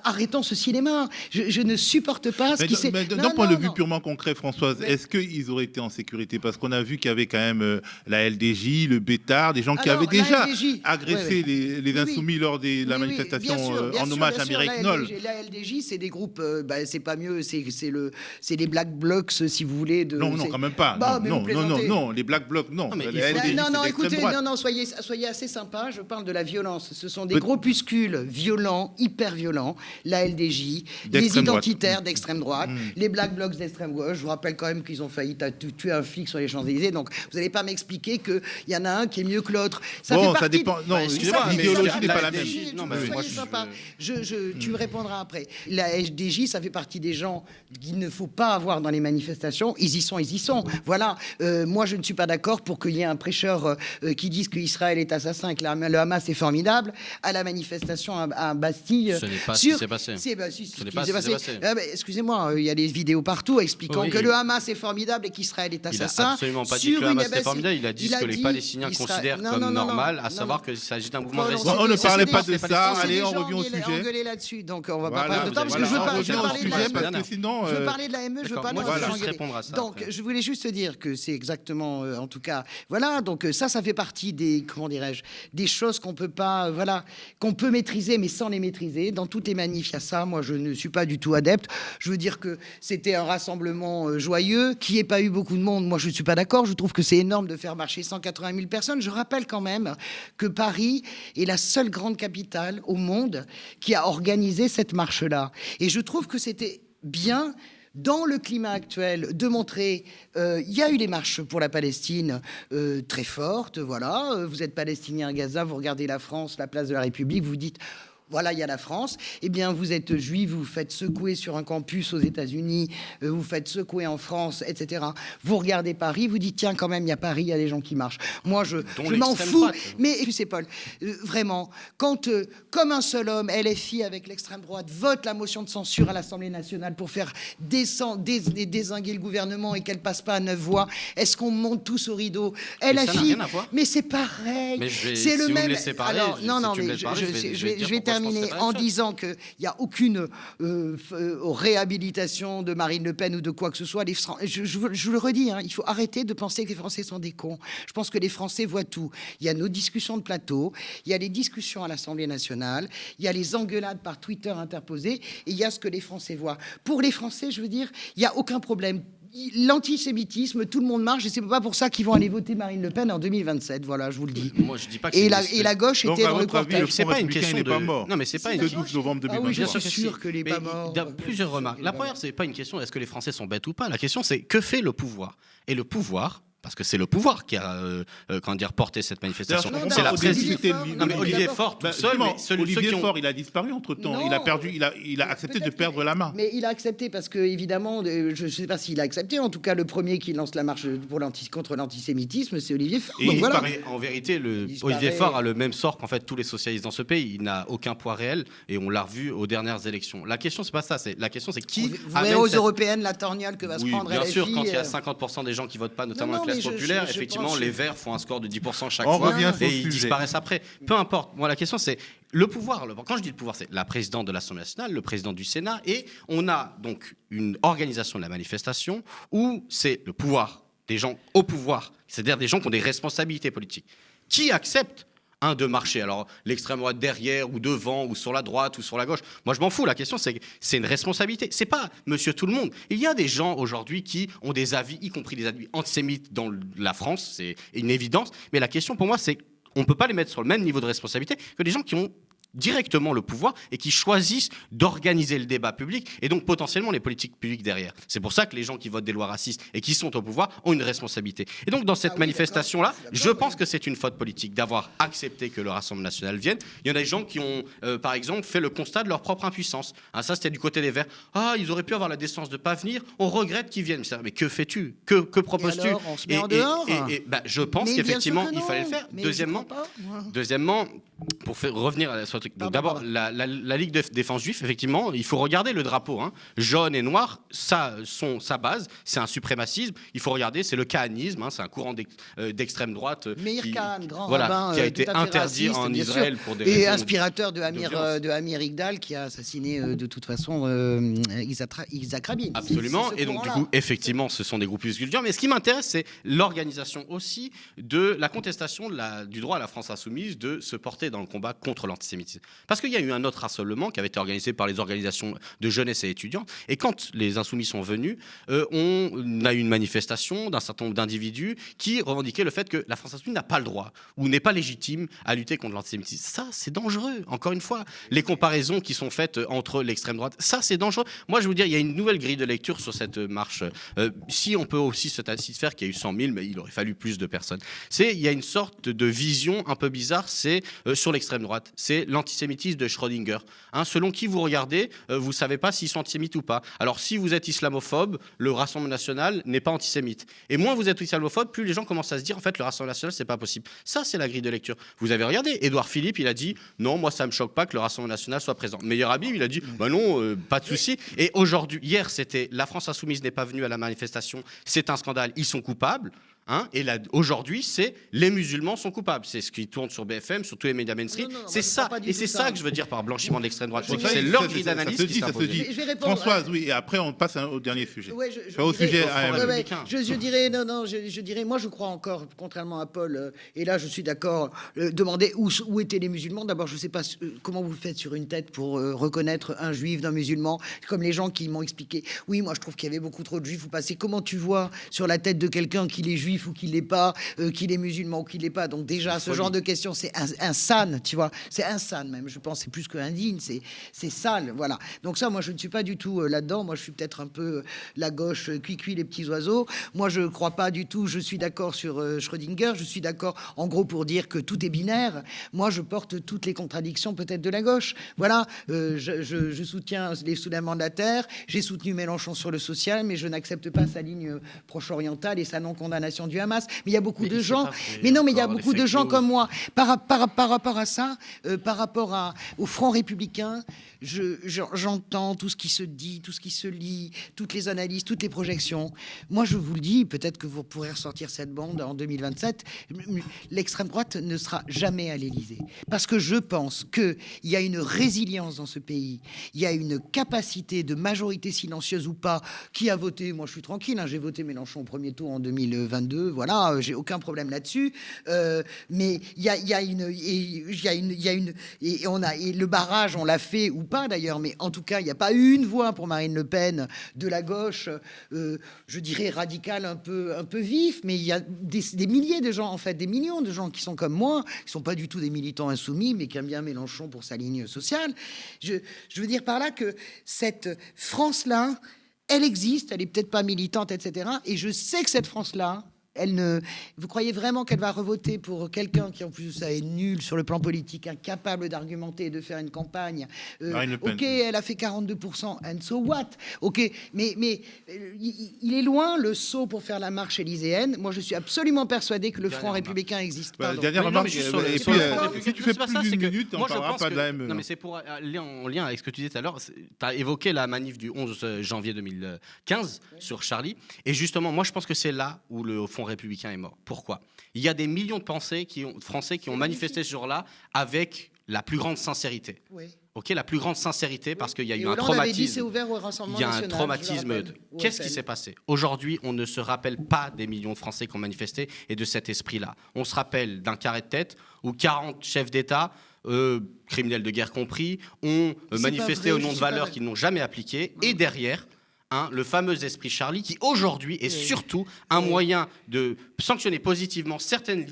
arrêtons ce cinéma. Je ne supporte pas ce qui s'est... D'un point de vue purement concret, Françoise, est-ce qu'ils auraient été en sécurité ? Parce qu'on a vu qu'il y avait quand même la LDJ, le Bétard, des gens qui avaient déjà agressé les insoumis lors de la manifestation en hommage à Mireille Knoll. La LDJ, c'est des groupes, c'est pas mieux, c'est les Black Blocs, si vous voulez. Non, quand même pas. Non, les Black Blocs, non. Écoutez, soyez assez sympa, je parle de la violence. Ce sont des groupuscules violents, hyper violents, la LDJ, les identitaires d'extrême droite, les Black Blocs d'extrême gauche. Je vous rappelle quand même qu'ils ont failli tuer un flic sur les Champs-Élysées, donc vous n'allez pas m'expliquer qu'il y en a un qui est mieux que l'autre. Ça dépend. Non, excusez-moi, l'idéologie n'est pas la même. Soyez sympa. Tu me répondras après. La LDJ, ça fait partie des gens qu'il ne faut pas avoir dans les manifestations. Ils y sont. Voilà. Moi, je ne suis pas d'accord pour qu'il y ait un prêcheur qui dise qu'Israël est assassin et que le Hamas est formidable à la manifestation à Bastille. Ce n'est pas ce qui s'est passé. Excusez-moi, il y a des vidéos partout expliquant que le Hamas est formidable et qu'Israël est assassin. Il n'a absolument pas dit que le Hamas était formidable. Il a dit ce que les Palestiniens considèrent comme normal, à savoir qu'il s'agit d'un mouvement restreint. On ne parlait pas de ça. Allez, on revient au sujet. Engueuler là-dessus, donc on va pas parler de temps parce que je veux parler de la ME, je veux pas répondre à ça. Donc je voulais juste dire que c'est exactement, en tout cas, voilà. Donc ça fait partie des, comment dirais-je, des choses qu'on peut pas, qu'on peut maîtriser, mais sans les maîtriser. Dans toutes les manifs, il y a ça. Moi, je ne suis pas du tout adepte. Je veux dire que c'était un rassemblement joyeux, qu'il n'y ait pas eu beaucoup de monde. Moi, je ne suis pas d'accord. Je trouve que c'est énorme de faire marcher 180 000 personnes. Je rappelle quand même que Paris est la seule grande capitale au monde qui a organisé cette marche-là. Et je trouve que c'était bien, dans le climat actuel, de montrer... Il y a eu des marches pour la Palestine très fortes, voilà. Vous êtes palestinien à Gaza, vous regardez la France, la place de la République, vous dites... Voilà, il y a la France. Eh bien, vous êtes juif, vous vous faites secouer sur un campus aux États-Unis, vous vous faites secouer en France, etc. Vous regardez Paris, vous dites, tiens, quand même, il y a Paris, il y a des gens qui marchent. Moi, je m'en fous. Droite. Mais, tu sais, Paul, vraiment, quand, comme un seul homme, LFI avec l'extrême droite vote la motion de censure à l'Assemblée nationale pour faire dézinguer le gouvernement et qu'elle passe pas à 9 voix, est-ce qu'on monte tous au rideau ? LFI, mais c'est pareil. Mais c'est le même. Alors, je vais terminer. terminer en disant qu'il n'y a aucune réhabilitation de Marine Le Pen ou de quoi que ce soit. Je le redis, hein, il faut arrêter de penser que les Français sont des cons. Je pense que les Français voient tout. Il y a nos discussions de plateau, il y a les discussions à l'Assemblée nationale, il y a les engueulades par Twitter interposées, et il y a ce que les Français voient. Pour les Français, je veux dire, il n'y a aucun problème. L'antisémitisme, tout le monde marche, et c'est pas pour ça qu'ils vont aller voter Marine Le Pen en 2027. Voilà, je vous le dis. Moi, je dis pas que et la gauche Donc, était à dans le votre avis, cortège. C'est pas une question n'est de. pas mort. Non, mais c'est pas une. Le 12 novembre Ah oui, 2023. je suis sûr que les pas morts. Il y a plusieurs remarques. La première, c'est pas une question est-ce que les Français sont bêtes ou pas. La question, c'est que fait le pouvoir. Et le pouvoir. Parce que c'est le pouvoir qui a porté cette manifestation. C'est la presse. Non, mais Olivier Faure tout seul. Olivier Faure, il a disparu entre-temps. Il a accepté de perdre la main. Mais il a accepté parce que, évidemment, je ne sais pas s'il a accepté. En tout cas, le premier qui lance la marche contre l'antisémitisme, c'est Olivier Faure. Et voilà. En vérité, Olivier Faure a le même sort qu'en fait tous les socialistes dans ce pays. Il n'a aucun poids réel et on l'a revu aux dernières élections. La question, c'est pas ça. La question, c'est qui. Vous verrez aux européennes la torgnole que va se prendre bien LFI. sûr, quand il y a 50% des gens qui votent pas, notamment la classe populaire, effectivement, les Verts font un score de 10% chaque fois et ils disparaissent après. Peu importe. Moi, la question, c'est le pouvoir. Quand je dis le pouvoir, c'est la présidente de l'Assemblée nationale, le président du Sénat, et on a donc une organisation de la manifestation où c'est le pouvoir, des gens au pouvoir, c'est-à-dire des gens qui ont des responsabilités politiques, qui acceptent de marcher. Alors, l'extrême droite derrière, ou devant, ou sur la droite, ou sur la gauche. Moi, je m'en fous. La question, c'est une responsabilité. C'est pas monsieur tout le monde. Il y a des gens aujourd'hui qui ont des avis, y compris des avis antisémites dans la France. C'est une évidence. Mais la question, pour moi, c'est qu'on ne peut pas les mettre sur le même niveau de responsabilité que des gens qui ont directement le pouvoir et qui choisissent d'organiser le débat public et donc potentiellement les politiques publiques derrière. C'est pour ça que les gens qui votent des lois racistes et qui sont au pouvoir ont une responsabilité. Et donc dans cette manifestation-là, je pense que c'est une faute politique d'avoir accepté que le Rassemblement national vienne. Il y en a des gens qui ont, par exemple, fait le constat de leur propre impuissance. Ça, c'était du côté des Verts. Ils auraient pu avoir la décence de ne pas venir. On regrette qu'ils viennent. Mais que fais-tu ? Que proposes-tu ? On se met en dehors. Je pense qu'effectivement, il fallait le faire. Mais Deuxièmement, pour revenir à ce truc. Donc d'abord, la Ligue de défense juive, effectivement, il faut regarder le drapeau. Jaune et noir, sa base, c'est un suprémacisme. Il faut regarder, c'est le kahanisme, c'est un courant d'extrême droite Meir Kahan, grand rabbin, qui a été interdit raciste, en Israël pour des raisons. Et inspirateur de Amir Igdal, qui a assassiné de toute façon Isaac Rabin. Absolument. Et donc, du coup, effectivement, ce sont des groupuscules durs. Mais ce qui m'intéresse, c'est l'organisation aussi de la contestation du droit à la France insoumise de se porter dans le combat contre l'antisémitisme. Parce qu'il y a eu un autre rassemblement qui avait été organisé par les organisations de jeunesse et étudiants. Et quand les insoumis sont venus, on a eu une manifestation d'un certain nombre d'individus qui revendiquaient le fait que la France insoumise n'a pas le droit ou n'est pas légitime à lutter contre l'antisémitisme. Ça, c'est dangereux. Encore une fois, les comparaisons qui sont faites entre l'extrême droite, ça, c'est dangereux. Moi, je vais vous dire, il y a une nouvelle grille de lecture sur cette marche. Si on peut aussi se faire qu'il y a eu 100 000, mais il aurait fallu plus de personnes. Il y a une sorte de vision un peu bizarre, c'est sur l'extrême droite. C'est l'antisémitisme de Schrödinger. Selon qui vous regardez, vous ne savez pas s'ils sont antisémites ou pas. Alors, si vous êtes islamophobe, le Rassemblement national n'est pas antisémite. Et moins vous êtes islamophobe, plus les gens commencent à se dire, en fait, le Rassemblement national, c'est pas possible. Ça, c'est la grille de lecture. Vous avez regardé, Édouard Philippe, il a dit, non, moi, ça me choque pas que le Rassemblement national soit présent. Meilleur Habib, il a dit, bah non, pas de souci. Et aujourd'hui, hier, c'était la France insoumise n'est pas venue à la manifestation, c'est un scandale, ils sont coupables. Et là, aujourd'hui, c'est les musulmans sont coupables. C'est ce qui tourne sur BFM, sur tous les médias mainstream. C'est ça. Et c'est ça que je veux dire par blanchiment de l'extrême droite. C'est leur grille d'analyse qui s'impose. Françoise, oui, et après, on passe au dernier sujet. Je dirais, moi, je crois encore, contrairement à Paul, et là, je suis d'accord, demander où étaient les musulmans. D'abord, je ne sais pas comment vous faites sur une tête pour reconnaître un juif d'un musulman, comme les gens qui m'ont expliqué. Oui, moi, je trouve qu'il y avait beaucoup trop de juifs. Vous passez, comment tu vois sur la tête de quelqu'un qu'il est juif ou qu'il l'est pas, qu'il est musulman ou qu'il l'est pas. Donc déjà, ce genre de questions, c'est insane, tu vois. C'est insane même, je pense. C'est plus que indigne, c'est sale, voilà. Donc ça, moi, je ne suis pas du tout là-dedans. Moi, je suis peut-être un peu la gauche, cuicui les petits oiseaux. Moi, je crois pas du tout. Je suis d'accord sur Schrödinger. Je suis d'accord, en gros, pour dire que tout est binaire. Moi, je porte toutes les contradictions peut-être de la gauche. Voilà, je soutiens les soulèvements de la terre. J'ai soutenu Mélenchon sur le social, mais je n'accepte pas sa ligne proche-orientale et sa non-condamnation l'organisation du Hamas. Mais il y a beaucoup de gens. Mais non, mais il y a beaucoup de gens comme moi. Par rapport à ça, par rapport au Front républicain, j'entends tout ce qui se dit, tout ce qui se lit, toutes les analyses, toutes les projections. Moi, je vous le dis, peut-être que vous pourrez ressortir cette bande en 2027. L'extrême droite ne sera jamais à l'Élysée. Parce que je pense qu'il y a une résilience dans ce pays. Il y a une capacité de majorité silencieuse ou pas. Qui a voté? Moi, je suis tranquille. J'ai voté Mélenchon au premier tour en 2022. Voilà, j'ai aucun problème là-dessus. Mais il y a une... Et le barrage, on l'a fait ou pas d'ailleurs, mais en tout cas, il n'y a pas une voix pour Marine Le Pen de la gauche, je dirais radicale, un peu vif, mais il y a des milliers de gens, en fait, des millions de gens qui sont comme moi, qui ne sont pas du tout des militants insoumis, mais qui aiment bien Mélenchon pour sa ligne sociale. Je veux dire par là que cette France-là, elle existe, elle n'est peut-être pas militante, etc. Et je sais que cette France-là, vous croyez vraiment qu'elle va revoter pour quelqu'un qui, en plus de ça, est nul sur le plan politique, incapable d'argumenter et de faire une campagne? Ok, elle a fait 42%, and so what? Ok, mais il est loin le saut pour faire la marche élyséenne. Moi, je suis absolument persuadé que le Front républicain n'existe pas. Dernière remarque, si tu fais plus d'une minute, on ne parlera pas de la ME. Non, mais c'est pour aller en lien avec ce que tu disais tout à l'heure. Tu as évoqué la manif du 11 janvier 2015 sur Charlie. Et justement, moi, je pense que c'est là où le Front républicain est mort. Pourquoi? Il y a des millions de Français qui ont manifesté ce jour-là avec la plus grande sincérité. Oui. Ok, la plus grande sincérité, parce qu'il y a eu un traumatisme. Il y a un traumatisme. Qu'est-ce qui s'est passé? Aujourd'hui, on ne se rappelle pas des millions de Français qui ont manifesté et de cet esprit-là. On se rappelle d'un carré de tête où 40 chefs d'État, criminels de guerre compris, ont manifesté au nom de valeurs qu'ils n'ont jamais appliquées. Et derrière, le fameux esprit Charlie, qui aujourd'hui est surtout un moyen de sanctionner positivement certaines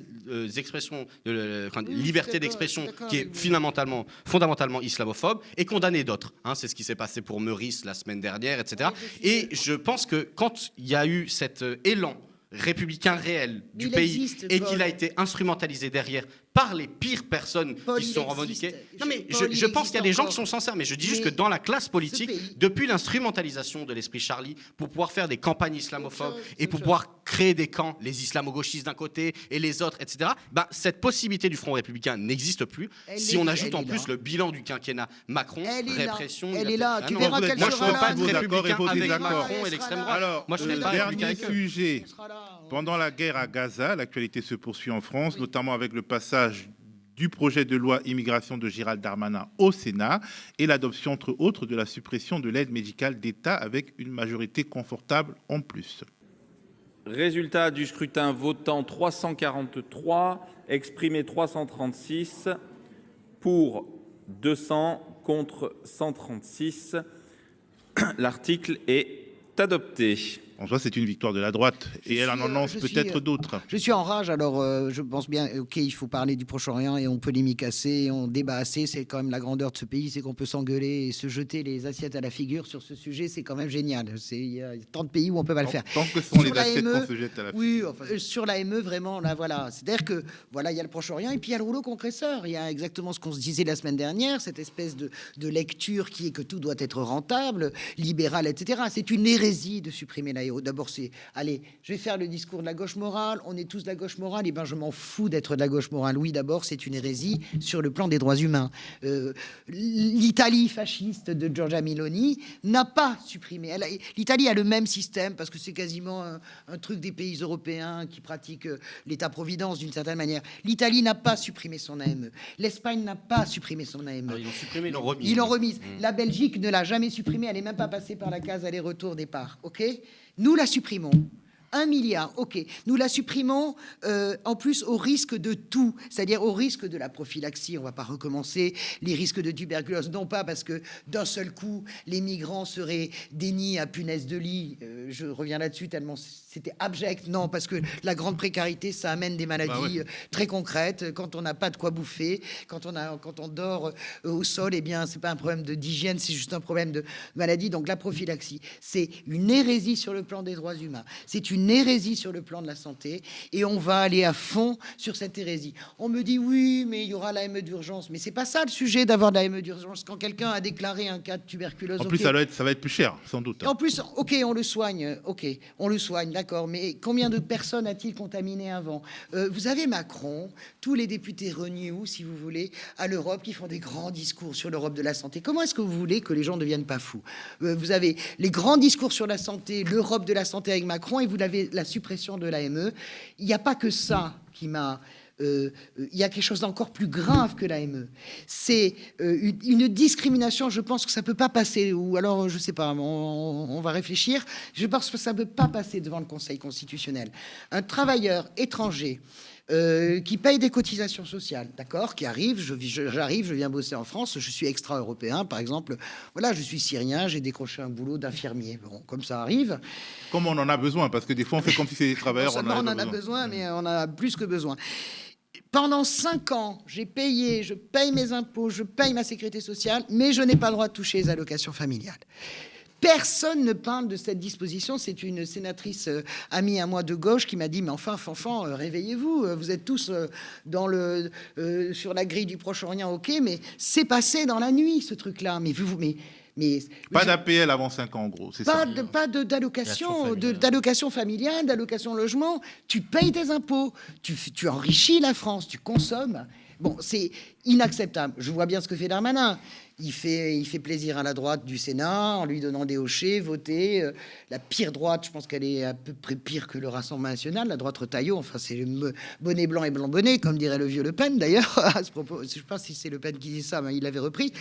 expressions de liberté d'expression qui est fondamentalement islamophobe, et condamner d'autres. C'est ce qui s'est passé pour Meurice la semaine dernière, etc. Et je pense que quand il y a eu cet élan républicain réel du pays et qu'il a été instrumentalisé derrière par les pires personnes qui se sont revendiquées. Non, mais je pense qu'il y a des gens qui sont sincères, mais je dis juste que dans la classe politique, depuis l'instrumentalisation de l'esprit Charlie pour pouvoir faire des campagnes islamophobes et pour pouvoir créer des camps, les islamo-gauchistes d'un côté et les autres, etc., cette possibilité du Front républicain n'existe plus. Si on ajoute en plus le bilan du quinquennat Macron, répression... Elle est là, tu verras qu'elle sera là. Moi, je ne peux pas être républicain avec Macron et l'extrême droite. Alors, dernier sujet. Pendant la guerre à Gaza, l'actualité se poursuit en France, notamment avec le passage du projet de loi immigration de Gérald Darmanin au Sénat et l'adoption, entre autres, de la suppression de l'aide médicale d'État avec une majorité confortable en plus. Résultat du scrutin: votant 343, exprimé 336, pour 200, contre 136. L'article est adopté. En soi, c'est une victoire de la droite et elle en annonce peut-être d'autres. Je suis en rage, alors je pense bien, ok, il faut parler du Proche-Orient et on polémique assez, on débat assez, c'est quand même la grandeur de ce pays, c'est qu'on peut s'engueuler et se jeter les assiettes à la figure sur ce sujet, c'est quand même génial. Il y a tant de pays où on ne peut pas le faire. Tant que ce sont les assiettes qu'on se jette à la figure. Oui, enfin, sur la ME, vraiment, là, voilà. C'est-à-dire que, voilà, il y a le Proche-Orient et puis il y a le rouleau compresseur. Il y a exactement ce qu'on se disait la semaine dernière, cette espèce de lecture qui est que tout doit être rentable, libéral, etc. C'est une hérésie de supprimer l'AEO. D'abord, c'est, allez, je vais faire le discours de la gauche morale, on est tous de la gauche morale, et ben je m'en fous d'être de la gauche morale. Oui, d'abord, c'est une hérésie sur le plan des droits humains. L'Italie fasciste de Giorgia Meloni n'a pas supprimé. L'Italie a le même système, parce que c'est quasiment un truc des pays européens qui pratiquent l'État-providence d'une certaine manière. L'Italie n'a pas supprimé son AME. L'Espagne n'a pas supprimé son AME. Ils l'ont supprimé, ils l'ont remise. Ils l'ont remise. La Belgique ne l'a jamais supprimée, elle n'est même pas passée par la case aller-retour départ. Ok ? Nous la supprimons. 1 milliard, ok. Nous la supprimons en plus au risque de tout, c'est-à-dire au risque de la prophylaxie. On ne va pas recommencer les risques de tuberculose, non pas parce que d'un seul coup, les migrants seraient des nids à punaises de lit. Je reviens là-dessus tellement c'était abject. Non, parce que la grande précarité, ça amène des maladies très concrètes. Quand on n'a pas de quoi bouffer, quand on dort au sol, eh bien, c'est pas un problème d'hygiène, c'est juste un problème de maladie. Donc la prophylaxie, c'est une hérésie sur le plan des droits humains. C'est une une hérésie sur le plan de la santé et on va aller à fond sur cette hérésie. On me dit oui, mais il y aura l'AME d'urgence. Mais c'est pas ça le sujet d'avoir de l'AME d'urgence. Quand quelqu'un a déclaré un cas de tuberculose... En plus, ça va être plus cher, sans doute. En plus, ok, on le soigne, d'accord. Mais combien de personnes a-t-il contaminé avant ? Vous avez Macron, tous les députés Renew, si vous voulez, à l'Europe, qui font des grands discours sur l'Europe de la santé. Comment est-ce que vous voulez que les gens ne deviennent pas fous ? Vous avez les grands discours sur la santé, l'Europe de la santé avec Macron, et vous avez la suppression de l'AME. Il n'y a pas que ça qui m'a... il y a quelque chose d'encore plus grave que l'AME. C'est une discrimination, je pense que ça ne peut pas passer, ou alors, je ne sais pas, on va réfléchir, je pense que ça ne peut pas passer devant le Conseil constitutionnel. Un travailleur étranger qui paye des cotisations sociales, d'accord, qui arrive, j'arrive, je viens bosser en France, je suis extra-européen, par exemple, voilà, je suis syrien, j'ai décroché un boulot d'infirmier, bon, comme ça arrive. Comme on en a besoin, parce que des fois on fait comme si c'était des travailleurs. On en a besoin, mais on en a plus que besoin. Pendant 5 ans, je paye mes impôts, je paye ma sécurité sociale, mais je n'ai pas le droit de toucher les allocations familiales. Personne ne parle de cette disposition. C'est une sénatrice amie à moi de gauche qui m'a dit « Mais enfin, Fanfan, réveillez-vous, vous êtes tous sur la grille du Proche-Orient, ok, mais c'est passé dans la nuit, ce truc-là. Mais pas d'APL avant 5 ans, en gros, c'est ça. Pas d'allocation familiale, d'allocation logement. Tu payes tes impôts, tu enrichis la France, tu consommes. Bon, c'est inacceptable. Je vois bien ce que fait Darmanin. Il fait plaisir à la droite du Sénat en lui donnant des hochets, voter. La pire droite, je pense qu'elle est à peu près pire que le Rassemblement national, la droite Retailleau. Enfin, c'est le bonnet blanc et blanc bonnet, comme dirait le vieux Le Pen, d'ailleurs. À ce propos, je ne sais pas si c'est Le Pen qui dit ça, mais il l'avait repris.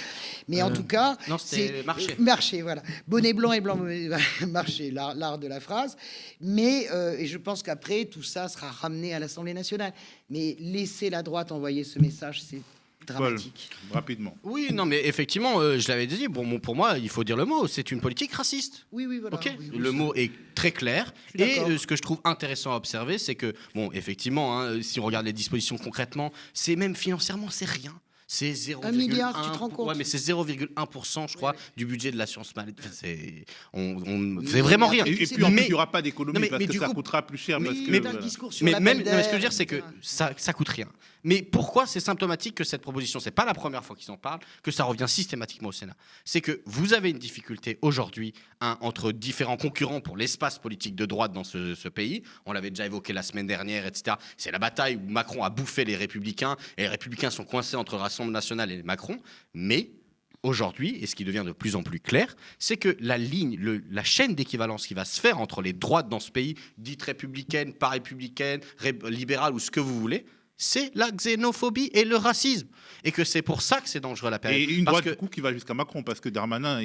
Mais en tout cas... Non, c'est Marché. Marché, voilà. Bonnet blanc et blanc bonnet, Marché, l'art de la phrase. Mais et je pense qu'après, tout ça sera ramené à l'Assemblée nationale. Mais laisser la droite envoyer ce message, c'est... dramatique. Paul, rapidement. Oui, non, mais effectivement, je l'avais dit, bon, pour moi, il faut dire le mot, c'est une politique raciste. Oui, voilà. Okay. Oui, le mot est très clair. Et ce que je trouve intéressant à observer, c'est que, bon, effectivement, hein, si on regarde les dispositions concrètement, c'est même financièrement, c'est rien. C'est 0,1 milliard, tu te rends compte ? Ouais, mais c'est 0,1%, je crois, du budget de l'assurance maladie. Enfin, c'est vraiment rien. Et puis en plus, il n'y aura pas d'économie parce que ça coûtera plus cher. Mais ce que je veux dire, c'est que ça coûte rien. Mais pourquoi c'est symptomatique que cette proposition, c'est pas la première fois qu'ils en parlent, que ça revient systématiquement au Sénat. C'est que vous avez une difficulté aujourd'hui entre différents concurrents pour l'espace politique de droite dans ce pays. On l'avait déjà évoqué la semaine dernière, etc. C'est la bataille où Macron a bouffé les Républicains et les Républicains sont coincés entre Rassemblement national et Macron. Mais aujourd'hui, et ce qui devient de plus en plus clair, c'est que la chaîne d'équivalence qui va se faire entre les droites dans ce pays, dites républicaines, pas républicaines, libérales ou ce que vous voulez, c'est la xénophobie et le racisme. Et que c'est pour ça que c'est dangereux la période. Et une droite du coup qui va jusqu'à Macron, parce que Darmanin...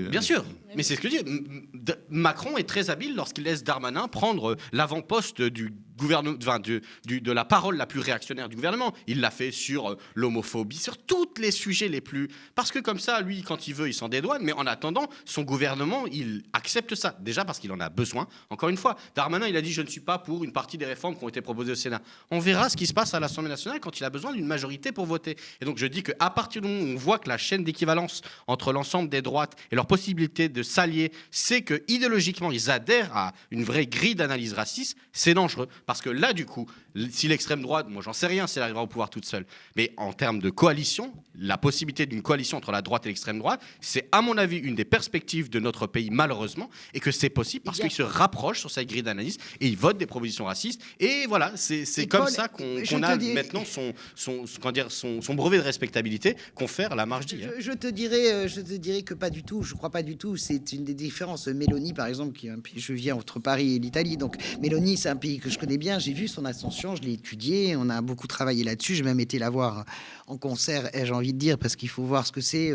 Bien sûr, mais c'est ce que je dis. Macron est très habile lorsqu'il laisse Darmanin prendre l'avant-poste du gouvernement, de la parole la plus réactionnaire du gouvernement. Il l'a fait sur l'homophobie, sur tous les sujets les plus... Parce que comme ça, lui, quand il veut, il s'en dédouane, mais en attendant, son gouvernement, il accepte ça. Déjà parce qu'il en a besoin. Encore une fois, Darmanin, il a dit « Je ne suis pas pour une partie des réformes qui ont été proposées au Sénat ». On verra ce qui se passe à l'Assemblée nationale quand il a besoin d'une majorité pour voter. Et donc je dis qu'à partir du moment où on voit que la chaîne d'équivalence entre l'ensemble des droites et leur possibilité de s'allier, c'est que idéologiquement ils adhèrent à une vraie grille d'analyse raciste, c'est dangereux. Parce que là, du coup, si l'extrême droite, moi j'en sais rien si elle arrivera au pouvoir toute seule, mais en termes de coalition, la possibilité d'une coalition entre la droite et l'extrême droite, c'est à mon avis une des perspectives de notre pays malheureusement, et que c'est possible parce qu'ils se rapprochent sur cette grille d'analyse et ils votent des propositions racistes. Et voilà, c'est comme ça qu'on a maintenant son brevet de respectabilité, confère la marge d'hier. Je te dirais que pas du tout, je crois pas du tout. C'est une des différences. Mélanie, par exemple, qui est un pays, je viens entre Paris et l'Italie, donc Mélanie, c'est un pays que je connais bien. J'ai vu son ascension, je l'ai étudié, on a beaucoup travaillé là-dessus. J'ai même été la voir en concert, j'ai envie de dire, parce qu'il faut voir ce que c'est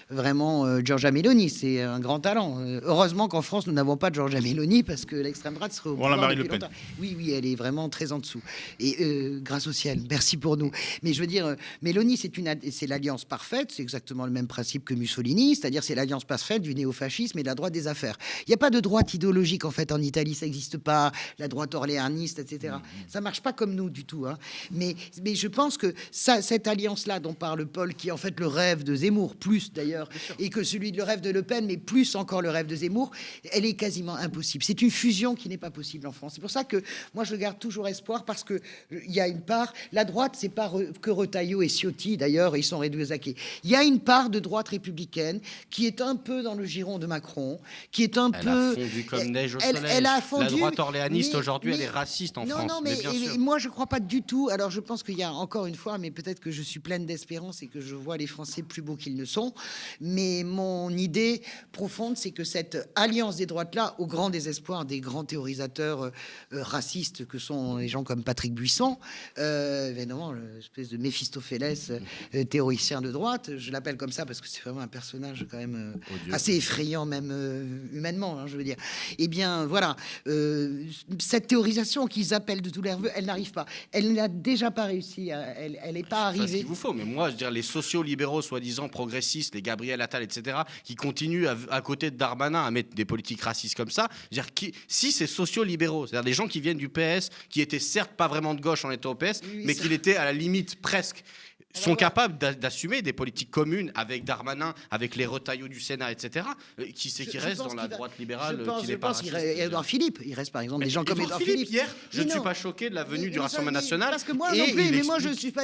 vraiment Giorgia Meloni. C'est un grand talent. Heureusement qu'en France, nous n'avons pas de Giorgia Meloni, parce que l'extrême droite serait au pouvoir Marie Le Pen. Oui, elle est vraiment très en dessous. Et grâce au ciel, merci pour nous. Mais je veux dire, Meloni, c'est l'alliance parfaite. C'est exactement le même principe que Mussolini, c'est-à-dire c'est l'alliance parfaite du néofascisme et de la droite des affaires. Il n'y a pas de droite idéologique en fait en Italie, ça n'existe pas. La droite orléaniste, etc. Ça marche pas comme nous du tout. Hein. Mais je pense que cette alliance-là dont parle Paul, qui est en fait le rêve de Zemmour, plus d'ailleurs, et que celui de le rêve de Le Pen, mais plus encore le rêve de Zemmour, elle est quasiment impossible. C'est une fusion qui n'est pas possible en France. C'est pour ça que moi je garde toujours espoir, parce que il y a une part, la droite, c'est pas que Retailleau et Ciotti d'ailleurs, ils sont réduits aux acquis. Il y a une part de droite républicaine qui est un peu dans le giron de Macron, qui est un peu... Elle a fondu comme neige au soleil. Elle a fondu, la droite orléaniste aujourd'hui, elle est raciste en France. Non, mais bien sûr. Moi je crois pas du tout. Alors je pense qu'il y a encore une fois, mais peut-être que je suis pleine d'espérance et que je vois les Français plus beaux qu'ils ne sont. Mais mon idée profonde, c'est que cette alliance des droites-là, au grand désespoir des grands théorisateurs racistes que sont les gens comme Patrick Buisson, évidemment, l'espèce de Méphistophélès théoricien de droite, je l'appelle comme ça parce que c'est vraiment un personnage quand même assez effrayant, même humainement, hein, je veux dire. Eh bien, voilà, cette théorisation qu'ils appellent de tous leurs vœux, elle n'arrive pas. Elle n'a déjà pas réussi. Elle n'est pas arrivée. C'est ce qu'il vous faut. Mais moi, je veux dire, les sociaux-libéraux, soi-disant progressistes, les Gabriel Attal, etc., qui continuent à côté de Darmanin à mettre des politiques racistes comme ça, je veux dire, si c'est sociaux-libéraux, c'est-à-dire des gens qui viennent du PS, qui étaient certes pas vraiment de gauche en étant au PS, mais qui l'étaient à la limite presque, sont capables d'assumer des politiques communes avec Darmanin, avec les Retailleau du Sénat, etc. Qui c'est qui reste dans la droite libérale qui n'est pas raciste? Édouard Philippe, il reste par exemple des gens comme Édouard Philippe. Hier, je ne suis pas choqué de la venue du Rassemblement national. Parce que moi non plus, mais moi je suis pas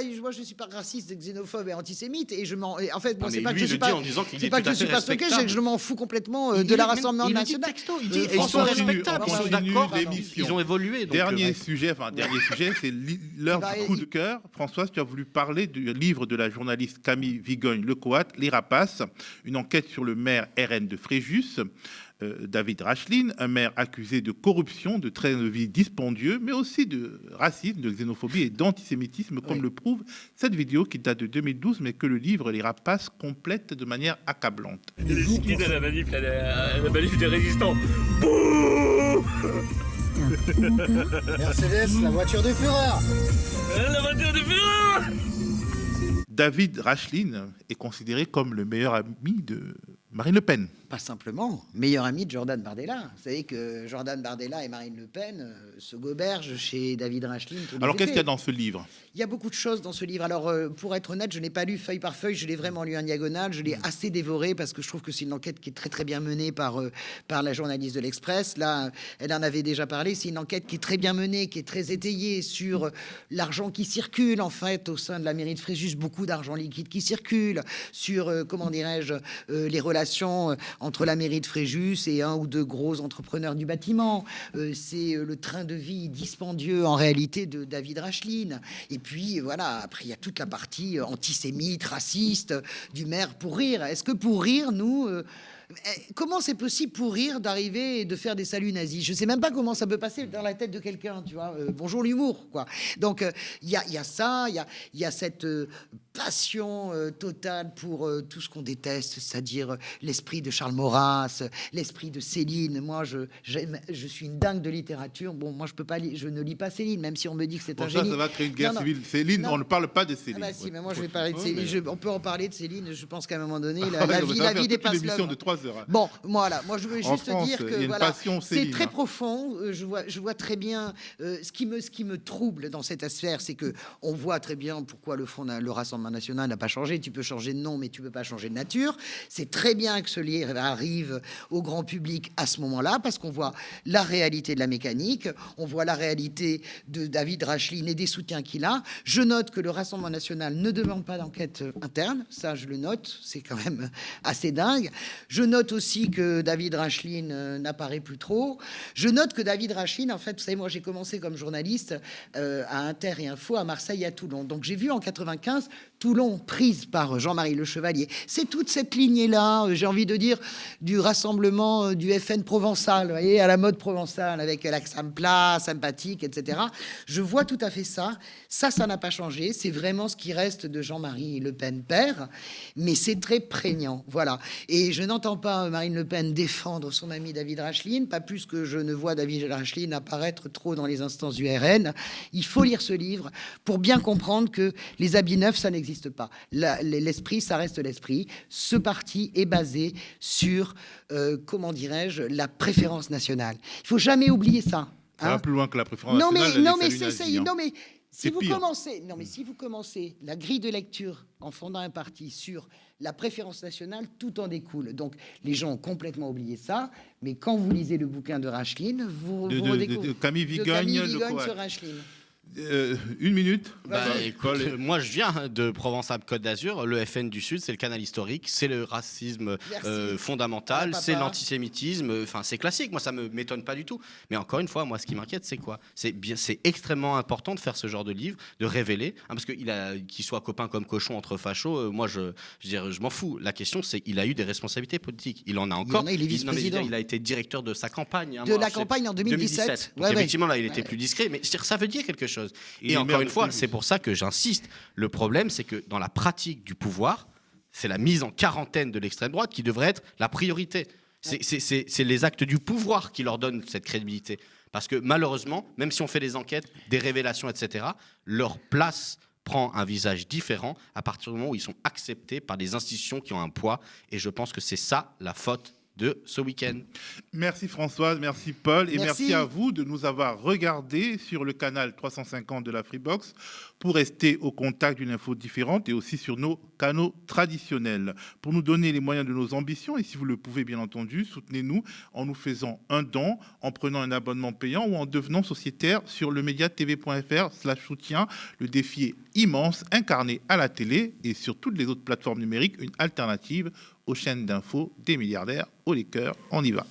raciste, xénophobe et antisémite, et en fait, moi c'est pas que je suis pas, c'est pas que je suis pas choqué, c'est que je m'en fous complètement de la Rassemblement national. Ils sont respectables, ils sont d'accord, ils ont évolué. Dernier sujet, c'est l'heure du coup de cœur. Françoise, tu as voulu parler du livre de la journaliste Camille Vigogne-Lecoat, Les Rapaces, une enquête sur le maire RN de Fréjus, David Racheline, un maire accusé de corruption, de train de vie dispendieux, mais aussi de racisme, de xénophobie et d'antisémitisme, comme le prouve cette vidéo qui date de 2012, mais que le livre Les Rapaces complète de manière accablante. La manif des résistants. Bouh Mercedes, la voiture de fureur. La voiture de fureur. David Racheline est considéré comme le meilleur ami de Marine Le Pen. Pas simplement, meilleur ami de Jordan Bardella. Vous savez que Jordan Bardella et Marine Le Pen se gobergent chez David Racheline. Alors qu'est-ce qu'il y a dans ce livre? Il y a beaucoup de choses dans ce livre. Alors pour être honnête, je n'ai pas lu feuille par feuille, je l'ai vraiment lu en diagonale, je l'ai assez dévoré parce que je trouve que c'est une enquête qui est très très bien menée par la journaliste de l'Express. Là, elle en avait déjà parlé. C'est une enquête qui est très bien menée, qui est très étayée sur l'argent qui circule en fait au sein de la mairie de Fréjus, beaucoup d'argent liquide qui circule, sur comment dirais-je les relations entre la mairie de Fréjus et un ou deux gros entrepreneurs du bâtiment. C'est le train de vie dispendieux en réalité de David Racheline. Et puis voilà, après il y a toute la partie antisémite, raciste du maire Pour Rire. Est-ce que Pour Rire, nous... comment c'est possible Pour Rire d'arriver et de faire des saluts nazis? Je sais même pas comment ça peut passer dans la tête de quelqu'un, tu vois. Bonjour l'humour, quoi. Donc il y a ça, il y a cette passion totale pour tout ce qu'on déteste, c'est-à-dire l'esprit de Charles Maurras, l'esprit de Céline. Moi, je suis une dingue de littérature. Bon, moi, je ne lis pas Céline, même si on me dit que c'est un génie. Ça va créer une guerre civile. Céline, on ne parle pas de Céline. Ah bah si, mais moi, je vais parler de Céline. On peut en parler de Céline. Je pense qu'à un moment donné, la vie dépasse l'œuvre. Une émission de 3 heures. Bon, voilà. Moi, je veux juste dire que voilà, c'est très hein. profond. Je vois très bien ce qui me trouble dans cette affaire, c'est que on voit très bien pourquoi le Rassemblement national n'a pas changé. Tu peux changer de nom, mais tu peux pas changer de nature. C'est très bien que ce livre arrive au grand public à ce moment-là, parce qu'on voit la réalité de la mécanique, on voit la réalité de David Racheline et des soutiens qu'il a. Je note que le Rassemblement national ne demande pas d'enquête interne. Ça, je le note. C'est quand même assez dingue. Je note aussi que David Racheline n'apparaît plus trop. Je note que David Racheline, en fait, vous savez, moi, j'ai commencé comme journaliste à Inter et Info, à Marseille et à Toulon. Donc, j'ai vu en 95 Toulon prise par Jean-Marie Le Chevalier. C'est toute cette lignée-là, j'ai envie de dire, du rassemblement du FN provençal, vous voyez, à la mode provençale, avec l'accent plat, sympathique, etc. Je vois tout à fait ça. Ça n'a pas changé. C'est vraiment ce qui reste de Jean-Marie Le Pen père, mais c'est très prégnant. Voilà. Et je n'entends pas Marine Le Pen défendre son ami David Racheline, pas plus que je ne vois David Racheline apparaître trop dans les instances du RN. Il faut lire ce livre pour bien comprendre que les habits neufs, ça n'existe pas. L'esprit, ça reste l'esprit. Ce parti est basé sur, comment dirais-je, la préférence nationale. Il faut jamais oublier ça. Ça va plus loin que la préférence Non nationale. mais c'est ça. Hein. Non mais si C'est vous pire. commencez, si vous commencez la grille de lecture en fondant un parti sur la préférence nationale, tout en découle. Donc les gens ont complètement oublié ça. Mais quand vous lisez le bouquin de Rachline, vous redécouvrez de Camille Vigogne, sur Rachline. 1 minute. Écoute, moi, je viens de Provence-Alpes-Côte d'Azur. Le FN du Sud, c'est le canal historique, c'est le racisme fondamental, c'est l'antisémitisme. Enfin, c'est classique. Moi, ça me m'étonne pas du tout. Mais encore une fois, moi, ce qui m'inquiète, c'est quoi ? C'est extrêmement important de faire ce genre de livre, de révéler, parce qu'il soit copain comme cochon entre fachos. Moi, je m'en fous. La question, c'est qu'il a eu des responsabilités politiques. Il en a encore. Il est vice-président. Il a été directeur de sa campagne. De la campagne en 2017. Donc, effectivement, là, il était plus discret. Mais ça veut dire quelque chose. Et encore une fois, c'est pour ça que j'insiste. Le problème, c'est que dans la pratique du pouvoir, c'est la mise en quarantaine de l'extrême droite qui devrait être la priorité. C'est les actes du pouvoir qui leur donnent cette crédibilité. Parce que malheureusement, même si on fait des enquêtes, des révélations, etc., leur place prend un visage différent à partir du moment où ils sont acceptés par des institutions qui ont un poids. Et je pense que c'est ça la faute de ce week-end. Merci Françoise, merci Paul, et merci à vous de nous avoir regardés sur le canal 350 de la Freebox pour rester au contact d'une info différente et aussi sur nos canaux traditionnels. Pour nous donner les moyens de nos ambitions, et si vous le pouvez bien entendu, soutenez-nous en nous faisant un don, en prenant un abonnement payant ou en devenant sociétaire sur lemediatv.fr/soutien. Le défi est immense, incarné à la télé et sur toutes les autres plateformes numériques, une alternative aux chaînes d'infos des milliardaires. Haut les cœurs, on y va.